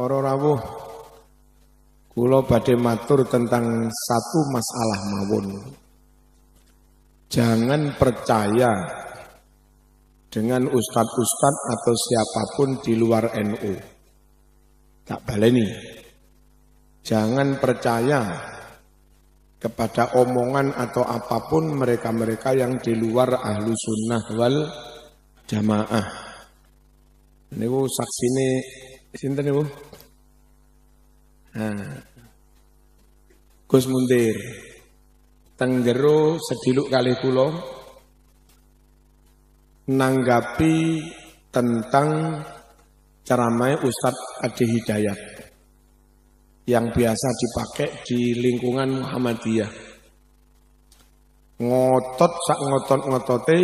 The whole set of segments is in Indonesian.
Para rawuh, kula badhe matur tentang satu masalah mawon. Jangan percaya dengan ustadz-ustadz atau siapapun di luar NU. Tak baleni. Jangan percaya kepada omongan atau apapun mereka-mereka yang di luar ahlu sunnah wal jamaah. Niku saksine sinten niku? Gus Mundir. Tenggero sediluk kali kula nanggapi tentang ceramah Ustadz Ade Hidayat yang biasa dipakai di lingkungan Muhammadiyah. Ngotot sak ngotot-ngotote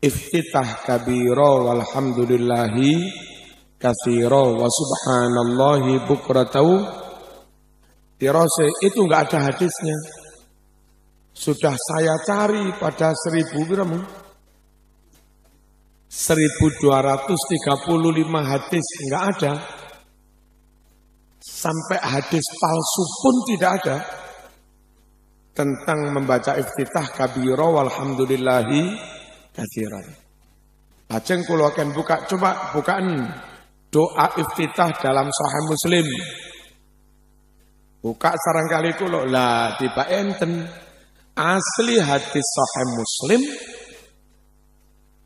iftitah kabira walhamdulillahi katsira wa subhanallahi bukratan tirose, itu enggak ada hadisnya. Sudah saya cari pada 1235 hadis, enggak ada. Sampai hadis palsu pun tidak ada tentang membaca iftitah kabira walhamdulillahi katsiran. Lajeng kula akan buka, coba bukaan doa iftitah dalam Sahih Muslim. Buka sarangkali kula lah tiba enten asli hadis Sahih Muslim.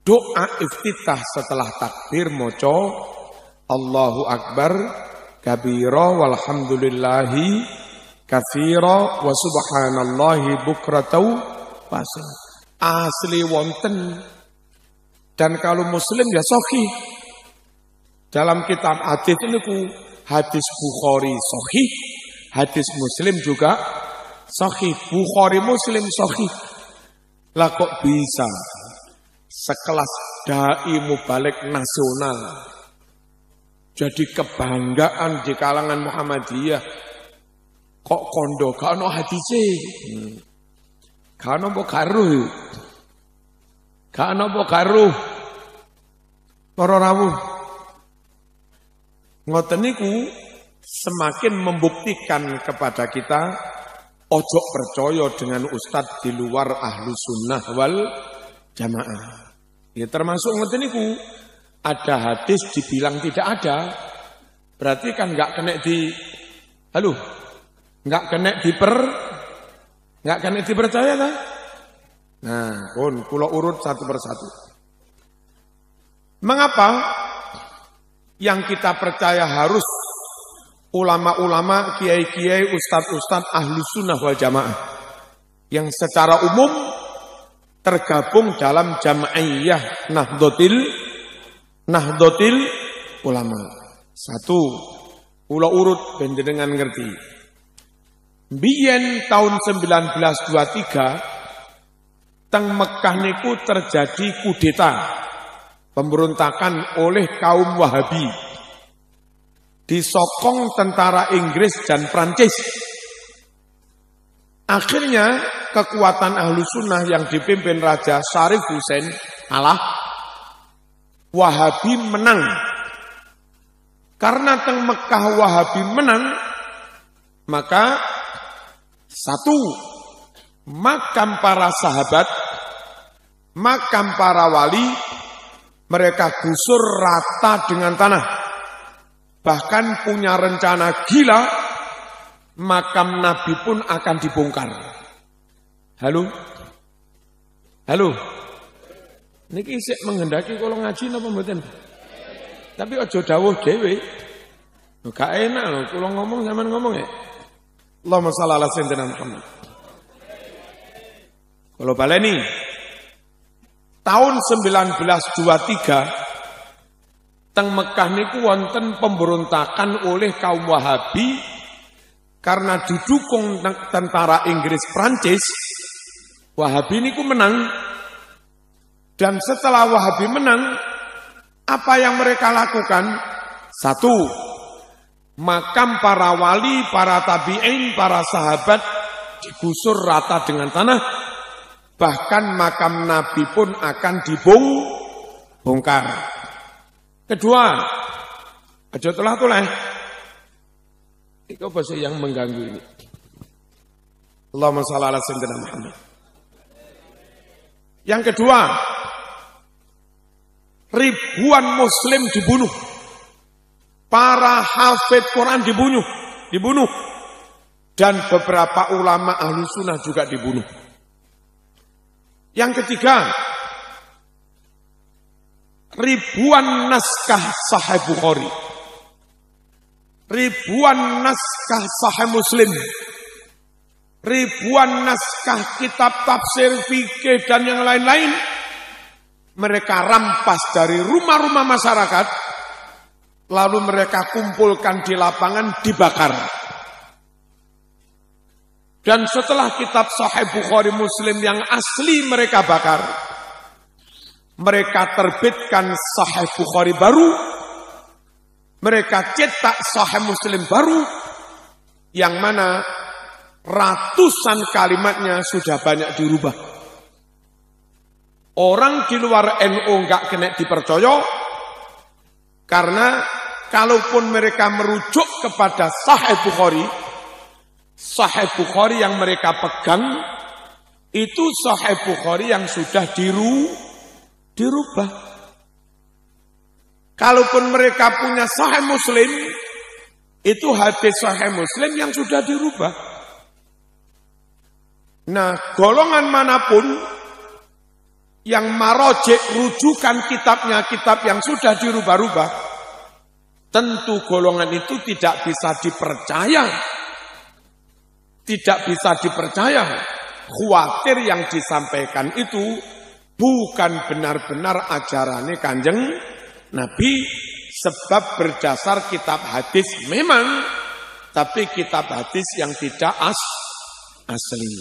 Doa iftitah setelah takbir maca Allahu Akbar kabira walhamdulillahi katsira wa subhanallahi bukratan wasil. Asli wonten. Dan kalau Muslim ya sahih. Dalam kitab hadis niku hadis Bukhari sahih, hadis Muslim juga sahih. Bukhari Muslim sahih. Lah kok bisa sekelas dai mubalik nasional jadi kebanggaan di kalangan Muhammadiyah kok kondo gak ono hadise, gak ono mbok garuh, gak ono mbok garuh. Para rawuh, ngoten niku semakin membuktikan kepada kita ojo percaya dengan ustadz di luar ahlu sunnah wal jamaah. Ya termasuk ngoten niku. Ada hadis dibilang tidak ada, berarti kan nggak kena dipercaya kan? Nah, kula urut satu persatu. Mengapa yang kita percaya harus ulama-ulama, kiai-kiai, ustadz-ustadz ahlu sunnah wal jamaah yang secara umum tergabung dalam Jam'iyah Nahdlatul Ulama. Satu, kula urut panjenengan ngerti. Biyen tahun 1923 teng Mekah niku terjadi kudeta, pemberontakan oleh kaum Wahabi. Disokong tentara Inggris dan Prancis. Akhirnya kekuatan ahlu sunnah yang dipimpin Raja Syarif Hussein kalah. Wahabi menang. Karena teng Mekah Wahabi menang, maka satu, makam para sahabat, makam para wali, mereka gusur rata dengan tanah. Bahkan punya rencana gila, makam Nabi pun akan dibongkar. Halo? Niki isih menghendaki kalau ngaji napa mboten? Tapi aja dawuh dhewe. Gak enak lho kula ngomong sampean ngomong ya. Allahumma shalli ala sayyidina Muhammad. Kalau baleni tahun 1923 teng Mekah niku wonten pemberontakan oleh kaum Wahabi karena didukung tentara Inggris Prancis. Wahabi niku menang. Dan setelah Wahabi menang, apa yang mereka lakukan? Satu, makam para wali, para tabi'in, para sahabat digusur rata dengan tanah. Bahkan makam Nabi pun akan dibongkar. Kedua, Aja telah-telah. Itu bahasa yang mengganggu ini. Allahumma shalli ala sayyidina Muhammad. Yang kedua, ribuan muslim dibunuh. Para hafid Quran dibunuh. Dan beberapa ulama ahlu sunnah juga dibunuh. Yang ketiga, ribuan naskah Sahih Bukhari, ribuan naskah Sahih Muslim, ribuan naskah kitab tafsir, fikih dan yang lain-lain, mereka rampas dari rumah-rumah masyarakat, lalu mereka kumpulkan di lapangan, dibakar. Dan setelah kitab Sahih Bukhari Muslim yang asli mereka bakar, mereka terbitkan Sahih Bukhari baru, mereka cetak Sahih Muslim baru, yang mana ratusan kalimatnya sudah banyak dirubah. Orang di luar NU enggak kena dipercaya, karena kalaupun mereka merujuk kepada Sahih Bukhari yang mereka pegang, itu Sahih Bukhari yang sudah dirubah. Kalaupun mereka punya Sahih Muslim, itu hadis Sahih Muslim yang sudah dirubah. Nah, golongan manapun yang marojek rujukan kitabnya kitab yang sudah dirubah-rubah, tentu golongan itu tidak bisa dipercaya. Tidak bisa dipercaya. Khawatir yang disampaikan itu bukan benar-benar ajarannya Kanjeng Nabi, sebab berdasar kitab hadis memang, tapi kitab hadis yang tidak asli.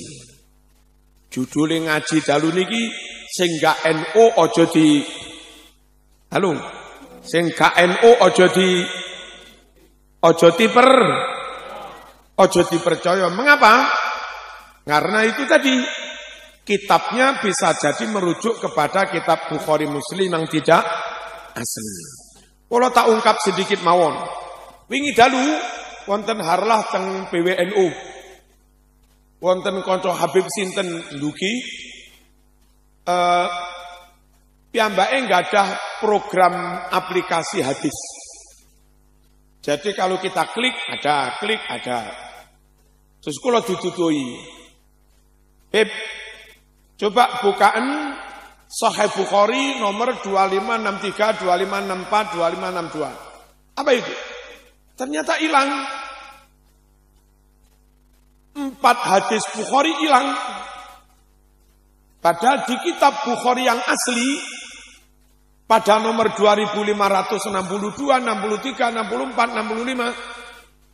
Judulnya ngaji dalu niki sing gak NU aja di halo, sing gak NU aja dipercaya. Mengapa? Karena itu tadi, kitabnya bisa jadi merujuk kepada kitab Bukhari Muslim yang tidak asli. Kalau tak ungkap sedikit mawon. Wingi dalu wonten harlah teng PWNU. Wonten kanca Habib sinten ndugi piyambake nggadah program aplikasi hadis. Jadi kalau kita klik ada. Terus kula ditutuhi. Beb, coba bukaan Sahih Bukhari nomor 2563, 2564, 2562. Apa itu? Ternyata hilang. 4 hadis Bukhari hilang. Padahal di kitab Bukhari yang asli, pada nomor 2562, 63, 64, 65,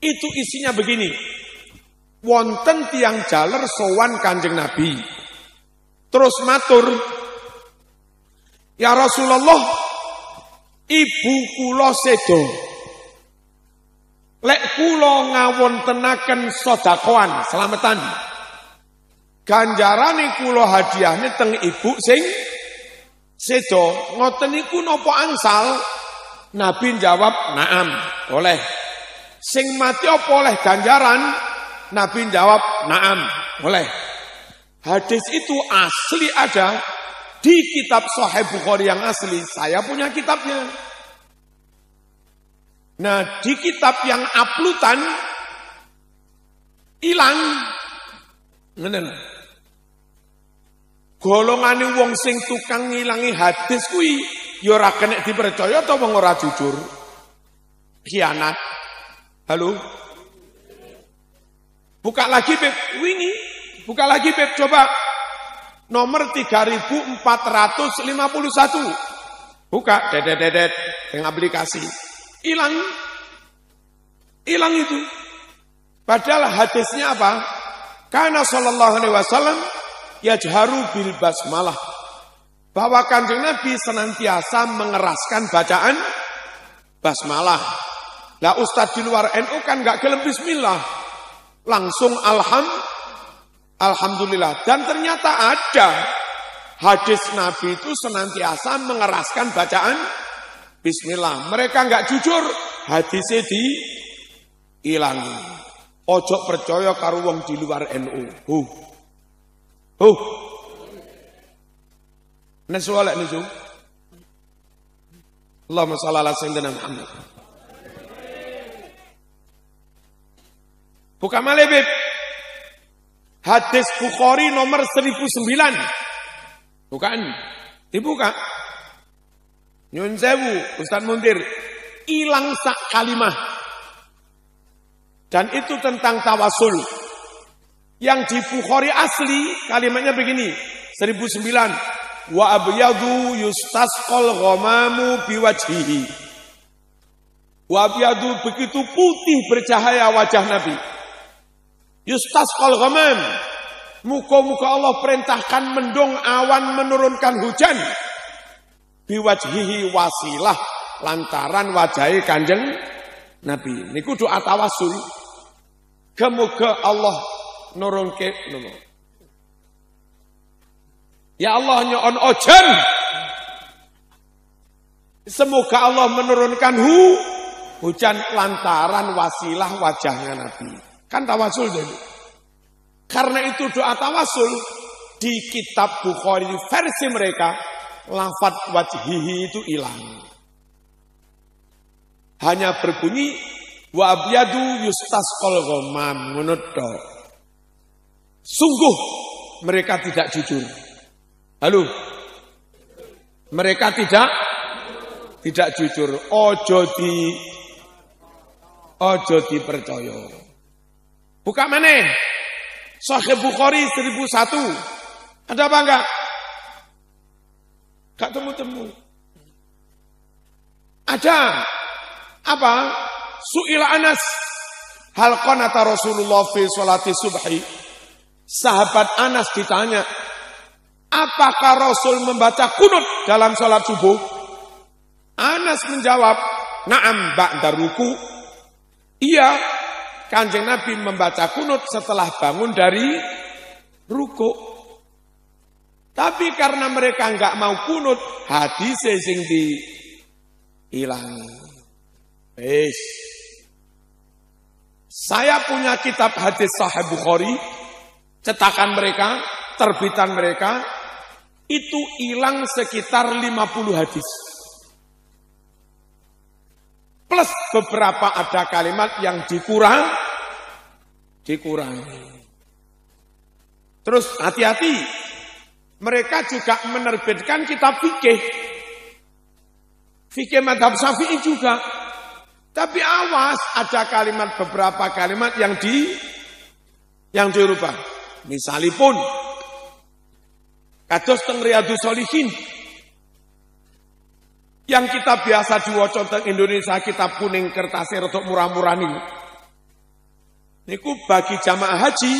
itu isinya begini. Wonten tiang jaler sowan Kanjeng Nabi. Terus matur, ya Rasulullah, ibu kula sedo. Lek kula ngawontenaken sedekahan selamatan, ganjarane kula hadiahne teng ibu sing sedo. Ngoten niku napa angsal? Nabi jawab, "Naam, oleh." Sing mati apa oleh ganjaran? Nabi jawab, "Naam, oleh." Hadis itu asli ada di kitab Sahih Bukhari yang asli. Saya punya kitabnya. Nah, di kitab yang uploadan hilang. Ngene. Golongane wong sing tukang ngilangi hadis kuwi ya ora kena dipercaya ta wong ora jujur. Khianat. Halo. Buka lagi Beb, wingi. Buka lagi Beb, coba. Nomor 3451. Buka, dedet yang aplikasi. Hilang itu. Padahal hadisnya apa? Karena sallallahu alaihi wasallam yajharu bil basmalah. Bahwa Kanjeng Nabi senantiasa mengeraskan bacaan basmalah. Lah Ustadz di luar NU kan enggak gelem bismillah. Langsung alhamdulillah. Dan ternyata ada hadis Nabi itu senantiasa mengeraskan bacaan bismillah. Mereka enggak jujur, hadisnya diilangi. Ojo percaya karo wong di luar NU. Nesualek nisu. Allahumma shalli ala sayyidina Muhammad. Buka malebib. Hadis Bukhari nomor 1009. Bukan. Dibuka. Nyun sewu, Ustaz Muntir. Hilang sak kalimah. Dan itu tentang tawasul. Yang di Bukhari asli kalimatnya begini. 1009. Wa abyadu yustasqal ghamamu biwajhihi. Wa abyadu begitu putih bercahaya wajah Nabi. Yustasqal ghamam. Muka-muka Allah perintahkan mendung awan menurunkan hujan. Biwajhihi wasilah lantaran wajahi Kanjeng Nabi. Niku doa tawasul. Semoga Allah nurunke ya Allah nyon ojen. Semoga Allah menurunkan hujan lantaran wasilah wajahnya Nabi. Kan tawasul jadi. Karena itu doa tawasul di kitab Bukhari versi mereka lafadz wajhihi itu hilang. Hanya berbunyi wa abyadu yustasqal ghamam ngono tok. Sungguh mereka tidak jujur. Halo. Mereka tidak jujur. Ojo dipercaya. Buka maneh. Sahih Bukhari 1001. Ada apa enggak? Enggak temu-temu. Ada. Apa? Su'ila Anas. Hal qanata Rasulullah fi sholati subhi. Sahabat Anas ditanya, apakah Rasul membaca kunut dalam sholat subuh? Anas menjawab, na'am ba'da ruku. Iya, Kanjeng Nabi membaca kunut setelah bangun dari ruku. Tapi karena mereka enggak mau kunut, hadis sing diilangi. Saya punya kitab hadis Sahih Bukhari, cetakan mereka, terbitan mereka, itu hilang sekitar 50 hadis. Plus beberapa ada kalimat yang dikurangi. Terus hati-hati, mereka juga menerbitkan kitab fikih. Fikih madhab Syafi'i juga. Tapi awas, ada beberapa kalimat yang dirubah. Misalipun, kados teng Riyadhus Shalihin, yang kita biasa diwaca teng Indonesia, kitab kuning kertasnya rodok murah-murah niku bagi jamaah haji,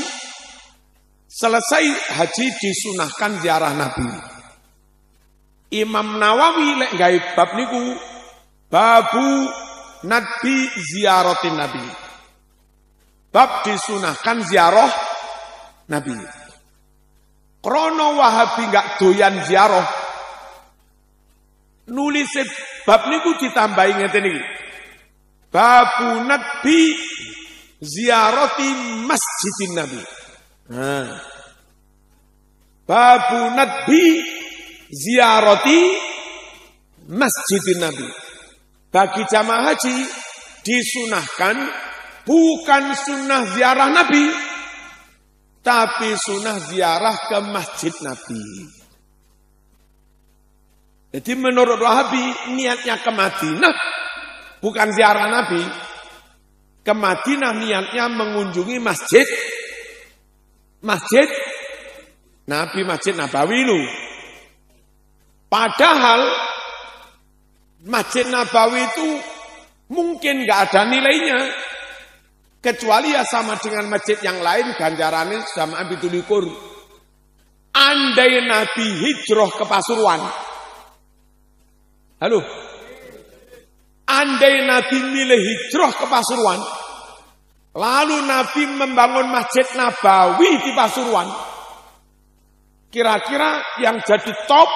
selesai haji disunahkan ziarah Nabi. Imam Nawawi lek gawe bab niku, babu nadbi ziaratin Nabi. Bab disunahkan ziarah Nabi. Krono Wahabi enggak doyan ziarah. Nulis bab niku ditambahi ngeten iki. Babu nadbi ziyarati masjidin Nabi. Babu nadbi ziyarati masjidin Nabi. Bagi jamaah haji disunahkan bukan sunnah ziarah Nabi, tapi sunnah ziarah ke masjid Nabi. Jadi menurut Wahabi niatnya ke Madinah bukan ziarah Nabi. Ke Madinah niatnya mengunjungi masjid Nabi, Masjid Nabawi lu. Padahal Masjid Nabawi itu mungkin gak ada nilainya. Kecuali ya sama dengan masjid yang lain, ganjarannya sama ambitulikur. Andai Nabi hijrah ke Pasuruan. Halo. Andai Nabi milih hijrah ke Pasuruan, lalu Nabi membangun Masjid Nabawi di Pasuruan, kira-kira yang jadi top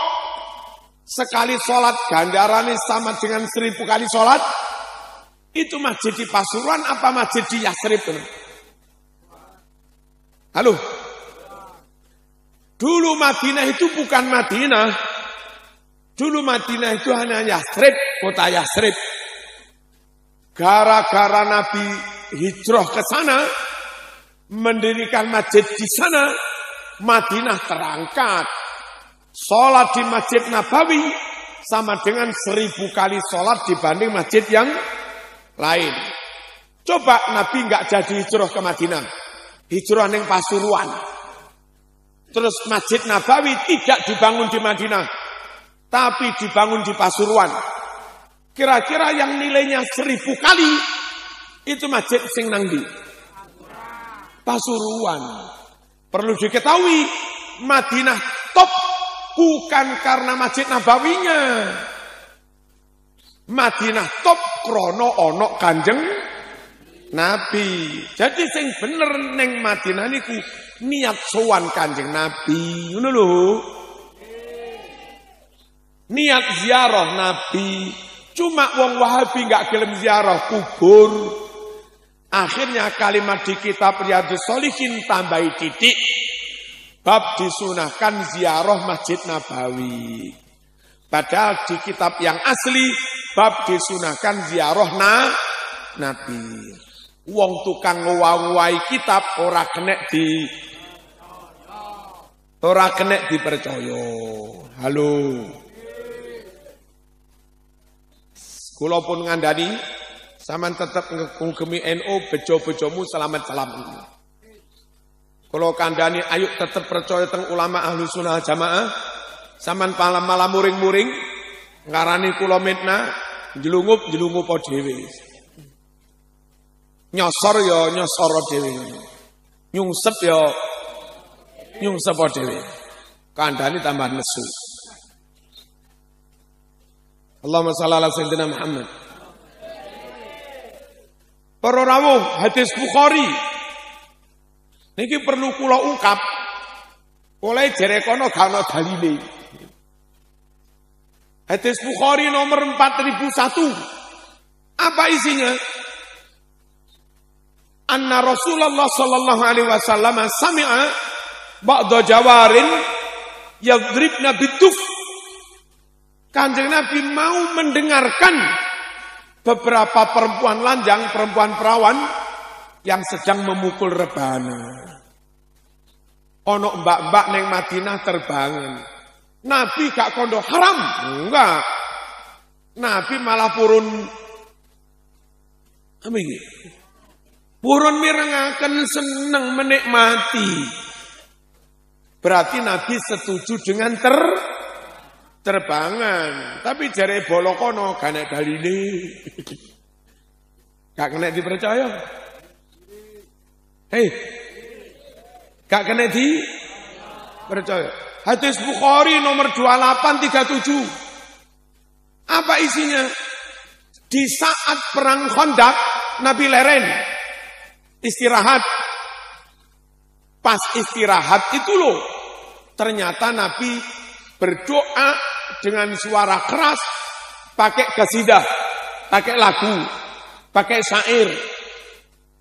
sekali sholat ganjarannya sama dengan 1000 kali sholat Itu masjid di Pasuruan apa masjid di Yasrib? Halo? Dulu Madinah itu bukan Madinah. Dulu Madinah itu hanya Yasrib, kota Yasrib. Gara-gara Nabi hijrah ke sana, mendirikan masjid di sana, Madinah terangkat. Sholat di Masjid Nabawi sama dengan 1000 kali sholat dibanding masjid yang lain. Coba Nabi nggak jadi hijrah ke Madinah, hijrah ning Pasuruan. Terus Masjid Nabawi tidak dibangun di Madinah, tapi dibangun di Pasuruan. Kira-kira yang nilainya 1000 kali itu masjid sing nang ndi? Pasuruan. Perlu diketahui, Madinah top bukan karena Masjid Nabawinya. Madinah top krono ono Kanjeng Nabi. Jadi sing bener neng Madinah niku niat sowan Kanjeng Nabi, ngono lho. Niat ziarah Nabi. Cuma wong Wahabi enggak gelem ziarah kubur. Akhirnya kalimat di kitab Riyadhus Shalihin tambahi titik. Bab disunahkan ziarah Masjid Nabawi. Padahal di kitab yang asli bab disunahkan ziarah Nabi. Wong tukang ngowai kitab ora kena dipercaya. Halo. Kula pun ngandani sampean tetep ngugemi NU bejo-bejomu selamat-selamat. Kalau kandani ayo tetap percaya teng ulama ahlu sunnah jamaah, saman malam muring-muring, ngarani kula mitna, jelungup dhewe. Nyosor ya nyosor dhewe. Nyungsep ya nyungsep dhewe. Kandani tambah nesu. Allahumma shalli ala sayyidina Muhammad. Para rawuh hadis Bukhari. Niki perlu kula ungkap. Oleh jere kono gak ono dalile. Hadis Bukhari nomor 4001. Apa isinya? Anna Rasulullah sallallahu alaihi wasallam sami'a ba'da jawarin yadribna biduf. Kanjeng Nabi mau mendengarkan beberapa perempuan lanjang, perempuan perawan yang sedang memukul rebana. Ono mbak-mbak neng Madinah terbangun. Nabi gak kondo haram, enggak. Nabi malah purun apa iki? Purun mirengaken seneng menikmati. Berarti Nabi setuju dengan terbangan. Tapi jare bolokono gak nek dalile. Gak kena dipercaya. Hei, gak kena dipercaya. Hadis Bukhari nomor 2837. Apa isinya? Di saat perang Khandaq, Nabi leren. Istirahat. Pas istirahat itu loh. Ternyata Nabi berdoa dengan suara keras. Pakai qasidah. Pakai lagu. Pakai syair.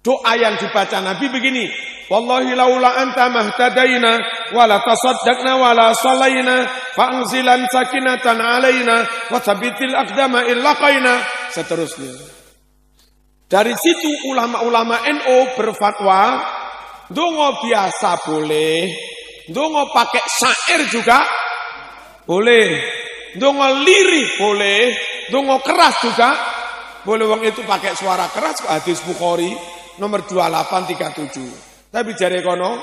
Doa yang dibaca Nabi begini. Wallahi laula anta mahtadaina wala tasaddaqna wala sallaina fa'anzilan sakinatan alaina wa thabitil aqdama illaqaina. Seterusnya. Dari situ ulama-ulama NU berfatwa, dongo biasa boleh, dongo pakai syair juga boleh, dongo lirih boleh, dongo keras juga boleh. Wong itu pakai suara keras. Hadis Bukhari nomor 2837. Tapi jare kono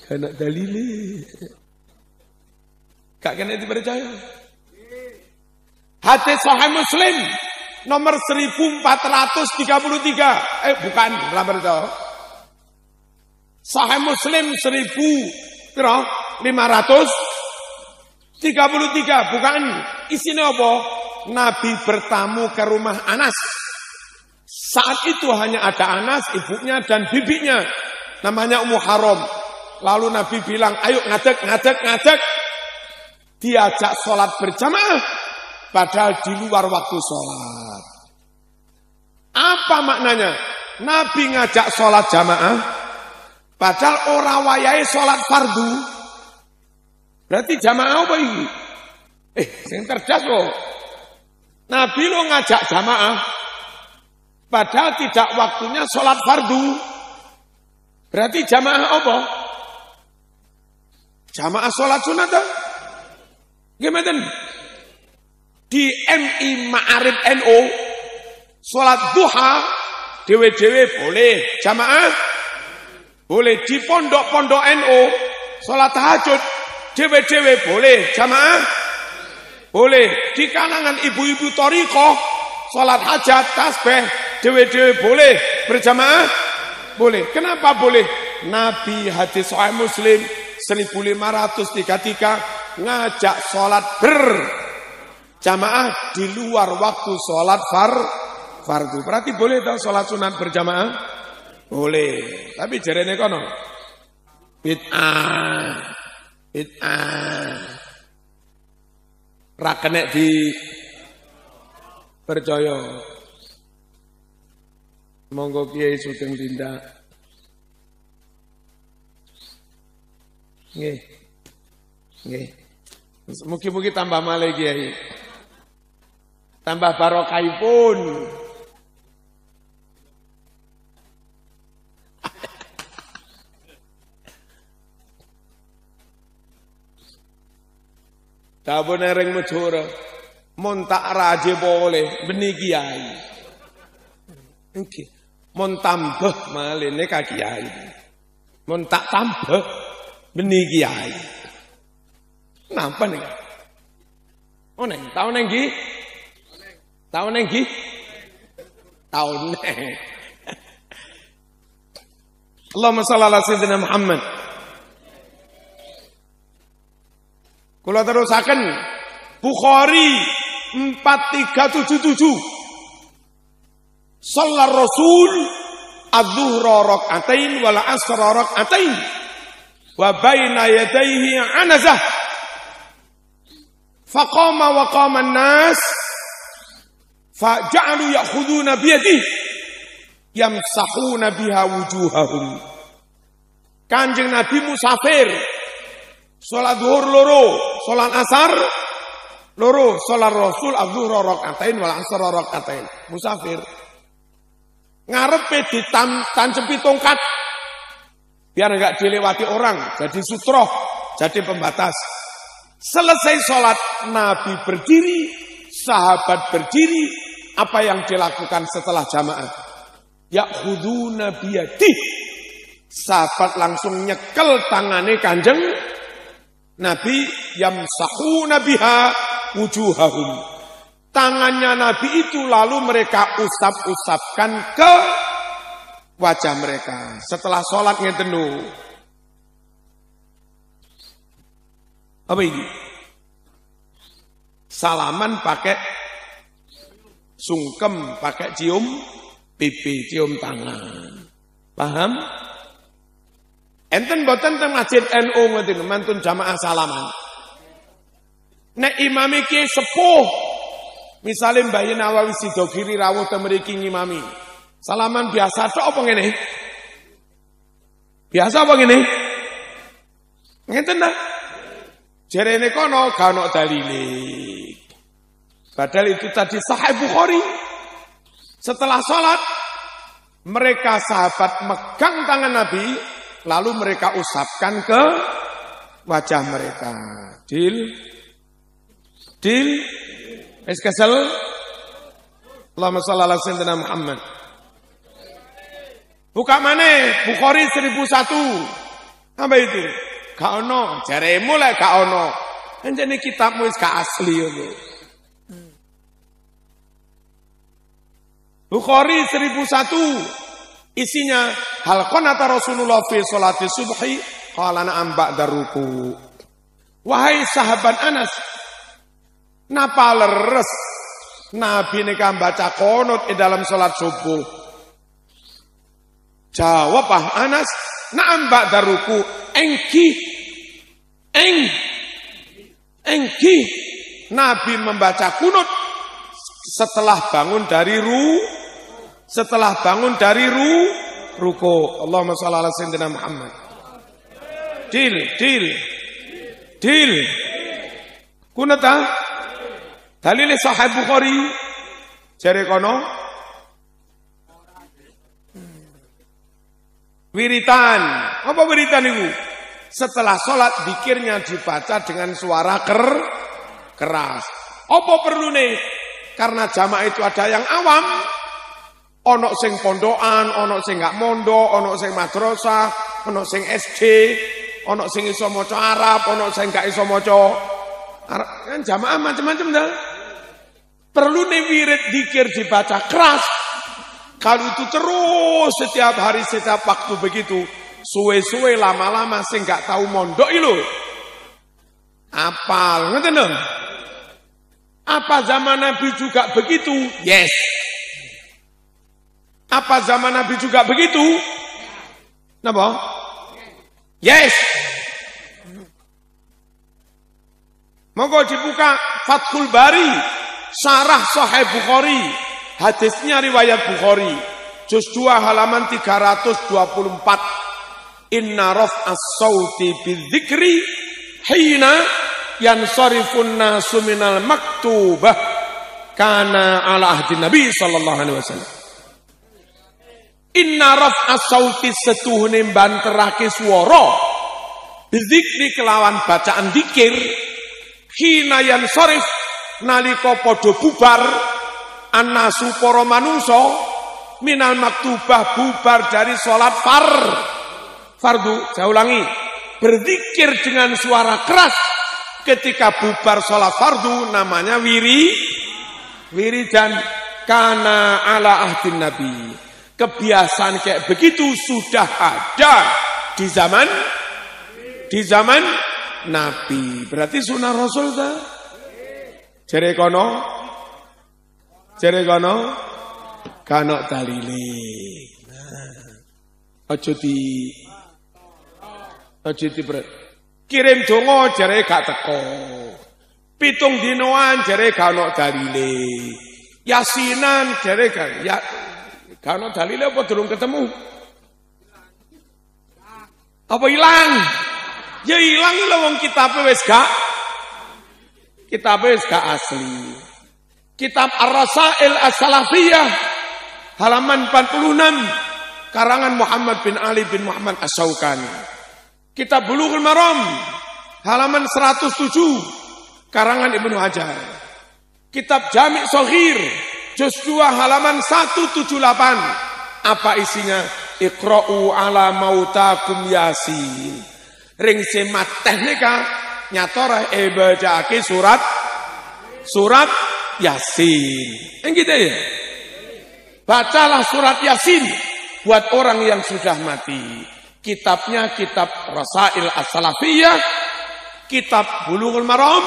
kena dalile. Gak kena dipercaya. Hadis Sahih Muslim nomor 1433. Bukan, ora percaya. Sahih Muslim 1533. Bukan. Isinya apa? Nabi bertamu ke rumah Anas. Saat itu hanya ada Anas, ibunya dan bibinya. Namanya Ummu Haram. Lalu Nabi bilang, ayo ngadeg. Diajak sholat berjamaah. padahal di luar waktu sholat. Apa maknanya? Nabi ngajak sholat jamaah, padahal ora wayahe sholat fardu. Berarti jamaah apa ini? Sing cerdas loh. Nabi lo ngajak jamaah, padahal tidak waktunya sholat fardu. Berarti jamaah apa? Jamaah sholat sunat. Gimana? Di MI Ma'arif NU, sholat duha, dewe-dewe boleh. Jamaah boleh. Di pondok-pondok NU, sholat tahajud, dewe-dewe boleh. Jamaah boleh. Di kalangan ibu-ibu thariqah, sholat hajat, tasbih, dewe-dewe boleh. Berjamaah boleh. Kenapa boleh? Nabi hadis Sahih Muslim 1533 ngajak sholat berjamaah di luar waktu sholat fardu. Berarti boleh tahu sholat sunat berjamaah? Boleh. Tapi jarene kono bid'ah. Ra kenek di percaya. Monggo Kiai Sugeng tindak. Nggih. Mugi-mugi tambah malih Kiai. Tambah barokahipun. Dawuh nering Mejora, mun tak raje boleh beni Kiai. Nggih. Mun tambah maline ka Kiai. Mun tak tambah beni Kiai. Napa nih? Oh neng, tahu neng gi? Tahu neng gi? Tahu neng. Allahumma shalli ala sayyidina Muhammad. Kula terusaken Bukhari 4377. Shallar Rasul adzuhra rak'atain wal asra rak'atain wa baina yadayhi anazah. Faqama wa qama an-nas faja'alu ya'khuduna bi yadihi yamsahuna biha wujuhahum. Kanjeng Nabi musafir. Salat zuhur loro, salat asar loro, salat Rasul adzuhra rak'atain wal asra rak'atain. Musafir. Ngarepe ditancepi tongkat biar enggak dilewati orang, jadi sutroh, jadi pembatas. Selesai sholat, Nabi berdiri, sahabat berdiri. Apa yang dilakukan setelah jamaah? Ya'khuduna biyadih. Sahabat langsung nyekel tangane Kanjeng Nabi, yamsahuna biha wujuhahum. Tangannya Nabi itu lalu mereka usap-usapkan ke wajah mereka. Setelah sholat ngeten lho. Apa ini? Salaman pakai sungkem, pakai cium pipi, cium tangan. Paham? Enten boten teng masjid NU ngoten mantun jamaah salaman. Nek imam iki sepuh, misale Mbah Nawawi Sidogiri rawuh teng mriki ngimami. Salaman biasa tok apa ngene? Biasa apa ngene? Ngeten ta? Jerene kono gak ono dalile. Padahal itu tadi Sahih Bukhari. Setelah sholat, mereka sahabat megang tangan Nabi, lalu mereka usapkan ke wajah mereka. Deal. Wis kesel. Allahumma shalli ala sayyidina Muhammad. Buka maneh Bukhari 1001. Apa itu? Gak ono, jaremu lek gak ono. Anjene kitabmu wis gak asli yo. Bukhari 1001 isinya hal qanata Rasulullah fi sholati subhi qala na'am ba'da ruku. Wahai sahabat Anas, napa leres Nabi nika baca qunut di dalam salat subuh? Jawab Anas, na'am ba'da ruku. Engki Nabi membaca kunut setelah bangun dari ruko. Allahumma shalli ala sayyidina Muhammad. Dil. Kunut ta? Dalile Sahih Bukhari jare kono wiritan. Apa wiritan itu? Setelah sholat zikirnya dibaca dengan suara keras. Apa perlu nih? Karena jamaah itu ada yang awam, ono sing pondokan, ono sing gak mondok, ono sing madrasah, ono sing SD, ono sing iso maca Arab, ono sing gak iso maca Arab. Kan jamaah macam-macam dah. Perlu nih wirid zikir dibaca keras. Kalau itu terus setiap hari, setiap waktu begitu, suwe-suwe lama-lama sing gak tahu mondok itu. Apal, ngerti dong? Apa zaman Nabi juga begitu? Yes. Apa zaman Nabi juga begitu? Napa? Yes. Monggo dibuka Fathul Bari, Syarah Sahih Bukhari. Hadisnya riwayat Bukhari. Juz 2 halaman 324. Inna raf'as sauti bidzikri hina yansarifun nasu minal maktubah kana ala ahdi Nabi sallallahu alaihi wasallam. Inna raf'as sauti setuhune banterake swara bidzikri kelawan bacaan zikir hina yansarif nalika padha bubar annasu para manungsa minal maktubah bubar dari salat fardu. Saya ulangi, berzikir dengan suara keras ketika bubar sholat fardu namanya wiridan kana ala ahdin Nabi. Kebiasaan kayak begitu sudah ada di zaman Nabi. Berarti sunnah Rasul ta? Jere kono kanok dalile. Aja kirim donga jare gak teko. 7 dinoan jare gak ono dalile. Yasinan jare gak ono dalile apa durung ketemu? Apa ilang? Ya ilang lho wong kitabe wis gak asli. Kitab Ar-Rasail As-Salafiyah halaman 46 karangan Muhammad bin Ali bin Muhammad As-Syaukani. Kitab Bulughul Maram halaman 107 karangan Ibnu Hajar. Kitab Jami' Shaghir juz 2 halaman 178. Apa isinya? Iqra'u ala mautakum Yasin. Ring semat teknika nyatora bacaake surat Yasin. Gitu ya. Bacalah surat Yasin buat orang yang sudah mati. Kitabnya kitab Rasail As-Salafiyah, kitab Bulughul Maram,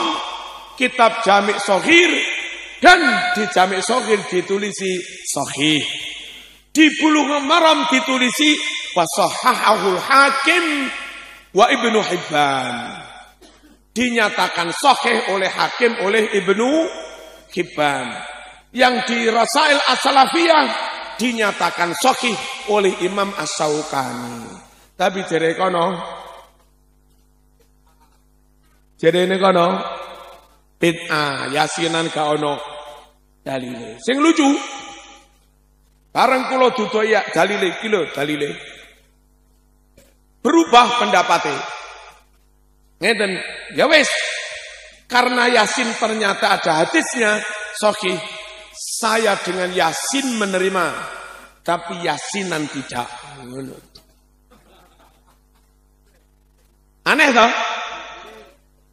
kitab Jami' Shaghir, dan di Jami' Shaghir ditulisi sahih. Di Bulughul Maram ditulisi wa sahhahul Hakim wa Ibnu Hibban. Dinyatakan sahih oleh Hakim, oleh Ibnu Hibban. Yang di Rasail As-Salafiyah dinyatakan sahih oleh Imam As-Syaukani. Tapi jere kono bid'ah yasinan gak ono dalile. Sing lucu bareng kula dudaya dalile berubah pendapatnya. Ngeten, ya wis. Karena Yasin ternyata ada hadisnya sahih, saya dengan Yasin menerima, tapi Yasinan tidak. Aneh toh?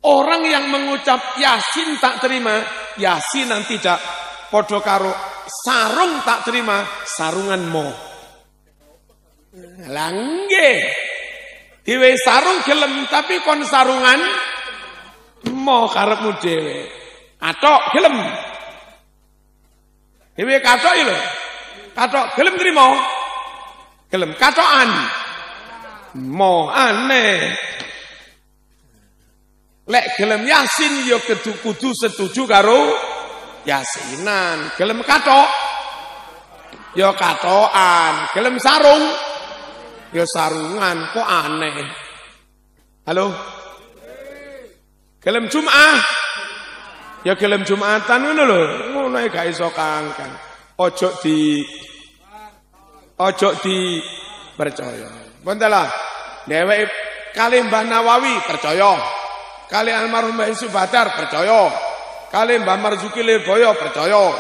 Orang yang mengucap Yasin tak terima, Yasinan tidak. Podo karo sarung tak terima, sarungan mo. Langge. Diwe sarung gelem tapi kon sarungan mo karepmu dhewe. Kathok gelem. Diwe kathok iki lho. Kathok gelem trimo. Gelem kathokan. Mo aneh. Lek gelem yasin ya kudu setuju karo yasinan. Gelem katok ya katokan. Gelem sarung ya sarungan. Kok aneh? Halo? Gelem Jum'ah ya gelem Jumatan ngono lho. Ngono ae gak iso kangkang. Ojo di percaya. Bentelah. Dheweke kalih Mbah Nawawi percaya. Kali almarhum Mbah Yusuf Badar percaya, kali Mbah Marzuki Lirboyo percaya,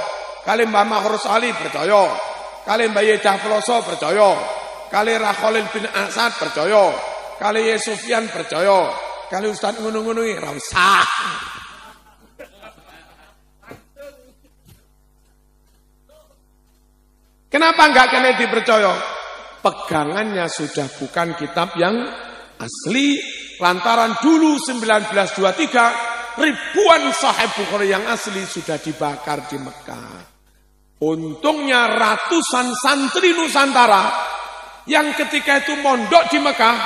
kali Mbah Mahrus Ali percaya, kali Mbah Yedah Peloso percaya, kali Rakholil bin Asad percaya, kali Yesufian percaya, kali Ustaz ngono-ngono iki ra usah. Kenapa enggak kena dipercaya? Pegangannya sudah bukan kitab yang asli. Lantaran dulu 1923 ribuan Sahih Bukhari yang asli sudah dibakar di Mekah. Untungnya ratusan santri Nusantara yang ketika itu mondok di Mekah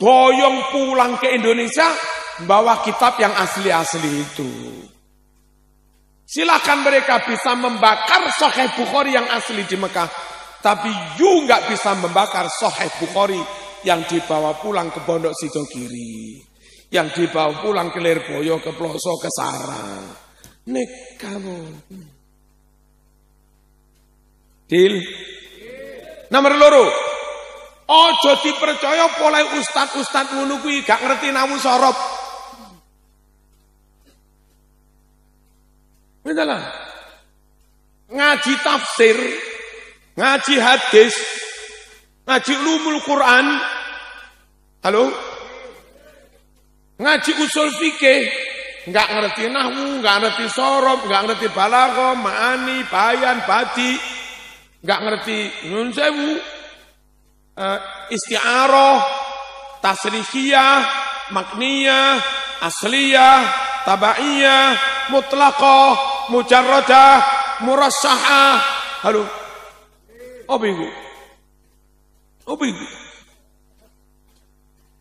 boyong pulang ke Indonesia membawa kitab yang asli-asli itu. Silakan mereka bisa membakar Sahih Bukhari yang asli di Mekah, tapi you nggak bisa membakar Sahih Bukhari yang dibawa pulang ke Pondok Sidogiri, yang dibawa pulang ke Lirboyo, ke Ploso, ke Sarang. Nek kamu. Deal. Nomor loro. Ojo dipercaya oleh ustad-ustad ngono kuwi gak ngerti nawu sorop. Betul. Ngaji tafsir, ngaji hadis, ngaji ulumul Quran, halo, ngaji usul fikih, nggak ngerti nahwu, nggak ngerti sorob, nggak ngerti balaghah, ma'ani, bayan, badi, nggak ngerti nyun sewu, isti'arah, tasrifiyah, makniyah, asliyah, tabaiyah, mutlaqah, mujarradah, murassahah, halo, bingung.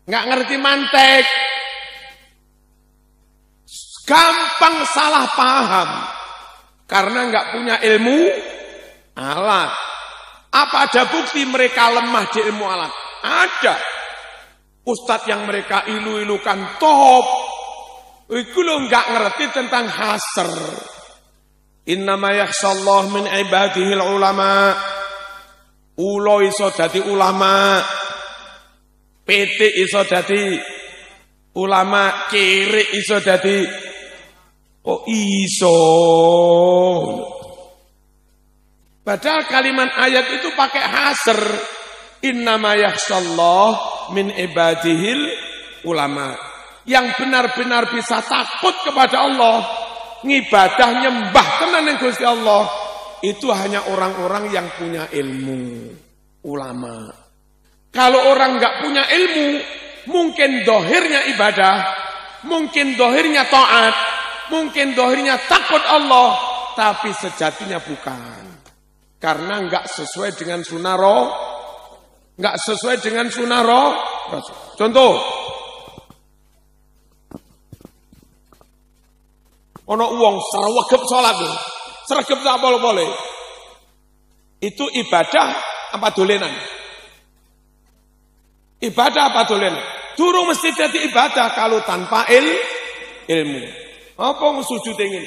Nggak ngerti mantek, gampang salah paham karena nggak punya ilmu alat. Apa ada bukti mereka lemah di ilmu alat? Ada. Ustadz yang mereka ilu-ilukan top, itu lo nggak ngerti tentang hasr. Innama yakhshallah min ibadihil ulama. Ulo iso dadi ulama, PT iso dadi ulama, kiri iso dadi kok iso. Padahal kalimat ayat itu pakai hasr. Innama yakhshallah min ibadihil ulama. Yang benar-benar bisa takut kepada Allah, ngibadah nyembah tenan ning Gusti Allah, itu hanya orang-orang yang punya ilmu, ulama. Kalau orang nggak punya ilmu, mungkin dohirnya ibadah, mungkin dohirnya taat, mungkin dohirnya takut Allah, tapi sejatinya bukan. Karena nggak sesuai dengan sunnah roh, nggak sesuai dengan sunnah roh. Contoh, ono uang serwegep sholat tuh. Sergap tak boleh. Itu ibadah apa dolenan? Ibadah apa dolenan? Durung mesti jadi ibadah kalau tanpa ilmu. Apa sujud ingin?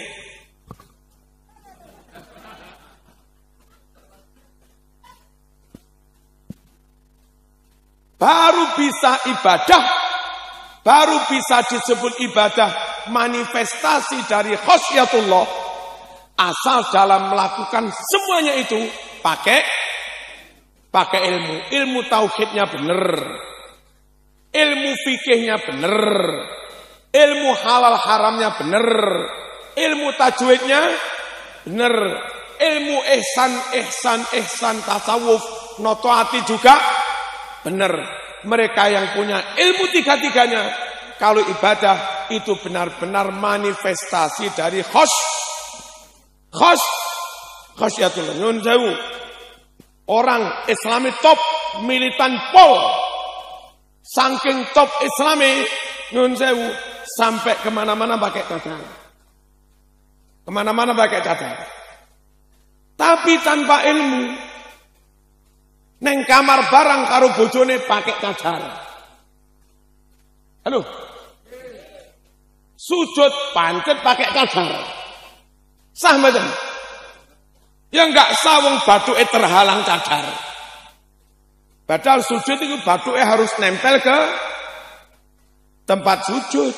Baru bisa ibadah, baru bisa disebut ibadah manifestasi dari khasyatullah. Asal dalam melakukan semuanya itu pakai ilmu. Ilmu tauhidnya benar. Ilmu fikihnya benar. Ilmu halal haramnya benar. Ilmu tajwidnya benar. Ilmu ihsan tasawuf, notoati juga benar. Mereka yang punya ilmu tiga-tiganya, kalau ibadah itu benar-benar manifestasi dari khasyatul nyun sewu. Orang Islami top, militan pol, saking top Islami nyun sewu, sampai kemana-mana pakai cadar. Kemana-mana pakai cadar. Tapi tanpa ilmu. Neng kamar barang karo bojone pakai cadar. Halo. Sujud pancet pakai cadar. Sah mboten? Ya enggak sah wong bathuke terhalang cadar. Padahal sujud itu bathuke harus nempel ke tempat sujud.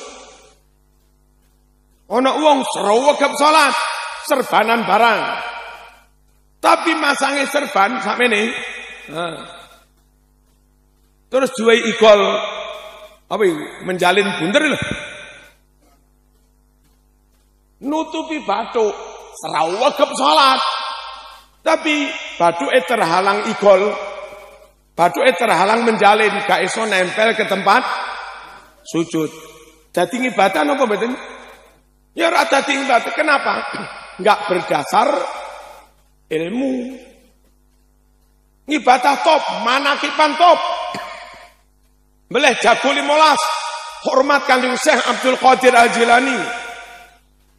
Ono wong srowegep salat, serbanan barang. Tapi masange serban sakmene. Terus juai igol apa menjalin bunder lho. Nutupi bathuk, srowegep salat. Tapi bathuke terhalang igol. Bathuke terhalang menjalin, gak iso nempel ke tempat sujud. Dadi ibadah napa mboten? Ya ora dadi ibadah. Kenapa? Enggak berdasar ilmu. Ibadah top, manakipan top. Beleh jago 15, hormat Kanjeng Syekh Abdul Qadir Al-Jilani.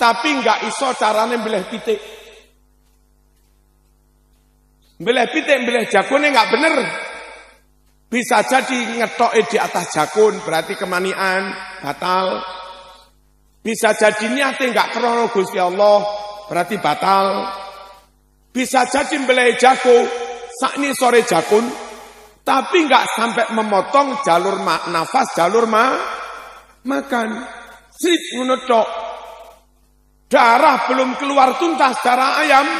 Tapi enggak iso carane beleh pitik. Beleh pitik, beleh jagone enggak bener. Bisa jadi ngetoke di atas jagon, berarti kemanian, batal. Bisa jadi niate enggak krono Gusti Allah, berarti batal. Bisa jadi mbeleh jago, sakni sore jagon, tapi enggak sampai memotong jalur nafas, jalur makan. Sip ngono tok. Darah belum keluar tuntas, darah ayam,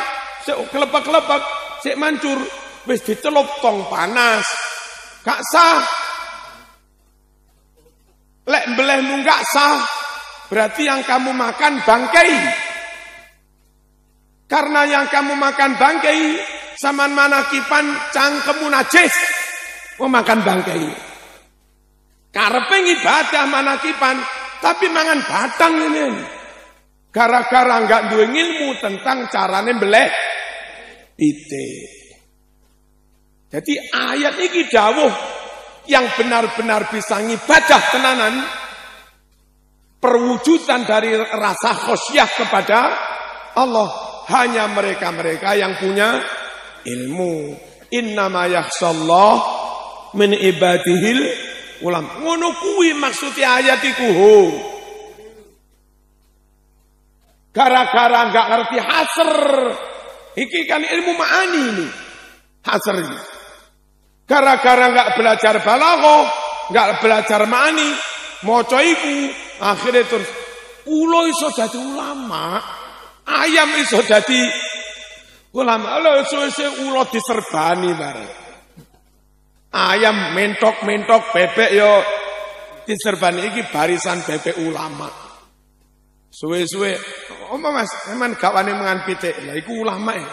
sik kelepek-kelepek, sik mancur, wis dicelup tong panas. Gak sah. Lek mbelehmu gak sah, berarti yang kamu makan bangkai. Karena yang kamu makan bangkai, saman manakipan cangkemmu najis. Mau makan bangkai. Karepe ibadah manakipan, tapi mangan batang ini. Gara-gara enggak duwe ilmu tentang carane mbeleh pitik. Jadi ayat ini dawuh yang benar-benar bisa ngibadah tenanan, perwujudan dari rasa khosyah kepada Allah hanya mereka-mereka yang punya ilmu. Innama yakhshallah min ibadihil ulama. Ngono kuwi maksudnya ayat iku. Gara-gara enggak ngerti hasr. Iki kan ilmu ma'ani ini. Hasr ini. Gara-gara enggak belajar balaghah, enggak belajar ma'ani, maca iku, akhirnya terus ulo iso dadi ulama, ayam iso dadi ulama. Lho suwe-suwe ulo diserbani bareng. Ayam mentok-mentok, bebek yo diserbani, iki barisan bebek ulama. Suwe-suwe, Mas, emang gawane mangan pitik. Lah iku ulama ya.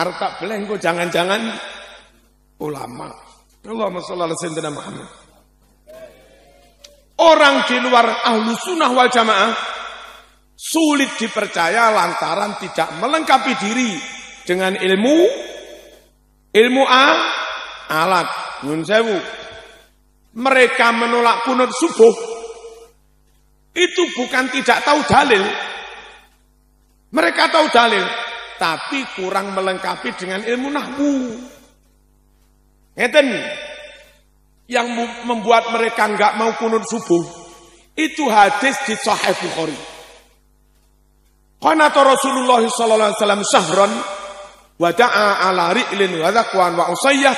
Arep tak beleh engko jangan-jangan ulama. Allahumma shalli ala sayyidina Muhammad. Orang di luar ahlu sunnah wal jamaah sulit dipercaya lantaran tidak melengkapi diri dengan ilmu alat. Nyun sewu. Mereka menolak kunut subuh itu bukan tidak tahu dalil. Mereka tahu dalil, tapi kurang melengkapi dengan ilmu nahwu. Ngeten, yang membuat mereka enggak mau kunut subuh itu hadis di Sahih Bukhari. Qanata Rasulullah sallallahu alaihi wasallam syahran wa da'a ala ri'lin wa zakwan wa usayyah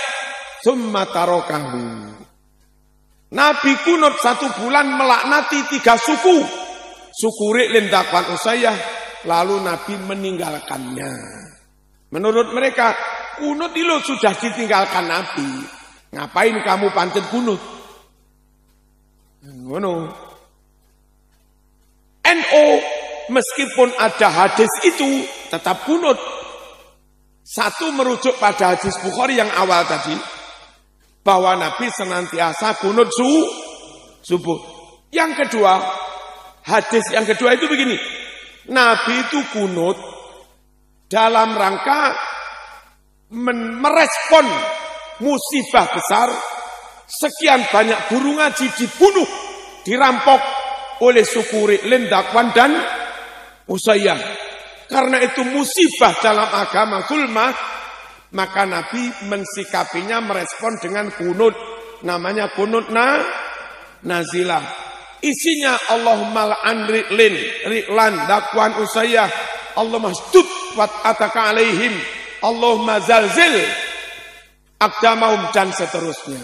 thumma tarakahu. Nabi kunut 1 bulan melaknati 3 suku. Suku Ri'lin, Zakwan, Usayyah, lalu Nabi meninggalkannya. Menurut mereka, kunut itu sudah ditinggalkan Nabi. Ngapain kamu pancet kunut? Ngono. NO meskipun ada hadis itu tetap kunut. Satu merujuk pada hadis Bukhari yang awal tadi, bahwa Nabi senantiasa kunut subuh. Yang kedua, hadis yang kedua itu begini. Nabi itu kunut dalam rangka merespon musibah besar. Sekian banyak guru ngaji dibunuh, dirampok oleh suku Ri'lin, Dakwan dan Usayyah. Karena itu musibah dalam agama gulmah, maka Nabi mensikapinya merespon dengan kunut. Namanya kunut nazilah. Isinya Allahumma la'an Ri'lan, Dakwan, Usayyah. Allahumma stud wat ataka alaihim. Allahumma zalzil akdamahum dan seterusnya.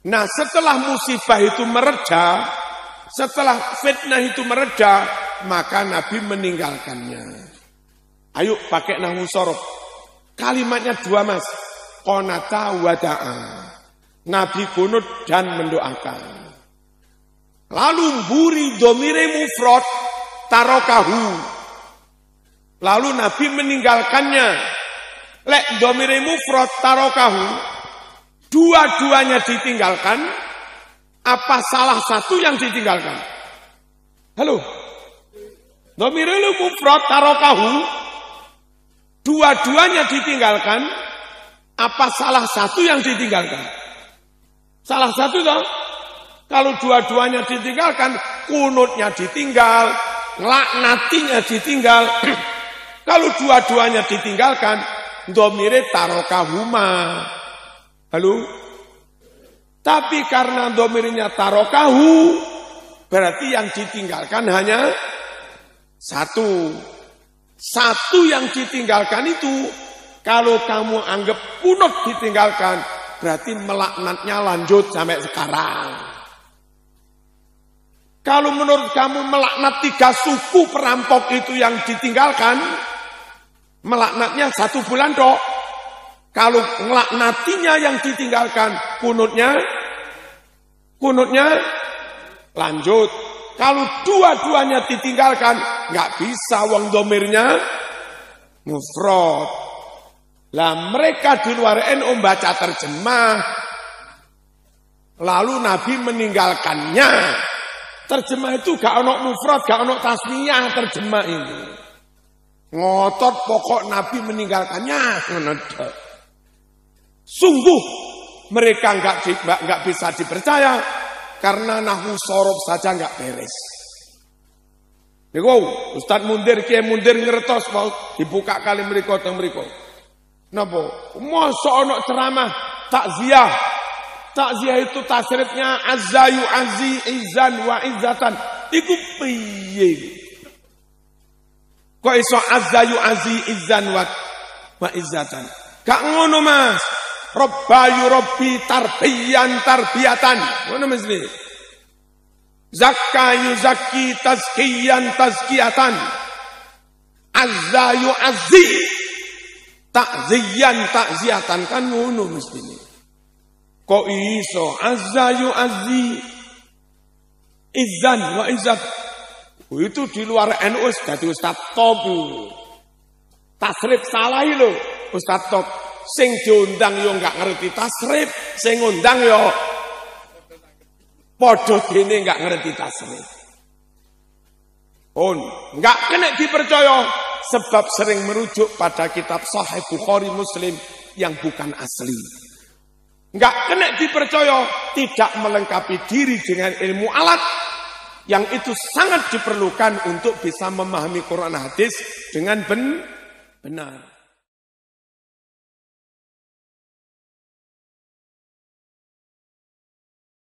Nah, setelah musibah itu mereda, setelah fitnah itu mereda, maka Nabi meninggalkannya. Ayo pakai nahwu sorof. Kalimatnya dua, Mas. Qonata wada'a. Nabi kunut dan mendoakan. Lalu buri domire mufrad tarokahu. Lalu Nabi meninggalkannya. Lek domire mufrad tarokahu, dua-duanya ditinggalkan, apa salah satu yang ditinggalkan? Halo? Domire mufrad tarokahu, dua-duanya ditinggalkan, apa salah satu yang ditinggalkan? Salah satu toh? Kalau dua-duanya ditinggalkan, kunutnya ditinggal, laknatinya ditinggal. Kalau dua-duanya ditinggalkan, domire tarokahuma. Halo? Tapi karena domirnya tarokahu, berarti yang ditinggalkan hanya satu. Satu yang ditinggalkan itu, kalau kamu anggap kunut ditinggalkan, berarti melaknatnya lanjut sampai sekarang. Kalau menurut kamu melaknat 3 suku perampok itu yang ditinggalkan, melaknatnya 1 bulan dok. Kalau melaknatinya yang ditinggalkan, kunutnya lanjut. Kalau dua-duanya ditinggalkan, nggak bisa wong domirnya mufrad. Lah mereka di luar NU baca terjemah, lalu Nabi meninggalkannya. Terjemah itu gak ono mufrad, gak ono tasniyah terjemah ini. Ngotot pokok Nabi meninggalkannya. Sungguh mereka nggak bisa dipercaya karena nahwu sorof saja nggak beres. Niku Ustaz Mundir, Kiai Mundir ngertos mau dibuka kali mriko teng mriko. Napa? Mosok ana ceramah takziah. Takziah itu tasrifnya azza yu'azzi izan wa izzatan. Iku piye? Kok iso azza yu'azzi izan wa izzatan? Gak ngono Mas. Robbayu robbi tarbiyan tarbiyatan. Ngono mesti. Zakka yuzakki tazkiyan tazkiyatan. Azza yu'azzi takziyan takziyatan, kan ngono mesti. Kok iso azza yu'azzi izan wa izzat. Itu di luar NU dadi Ustaz top. Tasrif salah lho Ustaz top. Sing diundang yo enggak ngerti tasrif, sing ngundang yo padha dene enggak ngerti tasrif. Enggak kena dipercaya sebab sering merujuk pada kitab Sahih Bukhari Muslim yang bukan asli. Enggak kena dipercaya tidak melengkapi diri dengan ilmu alat yang itu sangat diperlukan untuk bisa memahami Quran hadis dengan benar.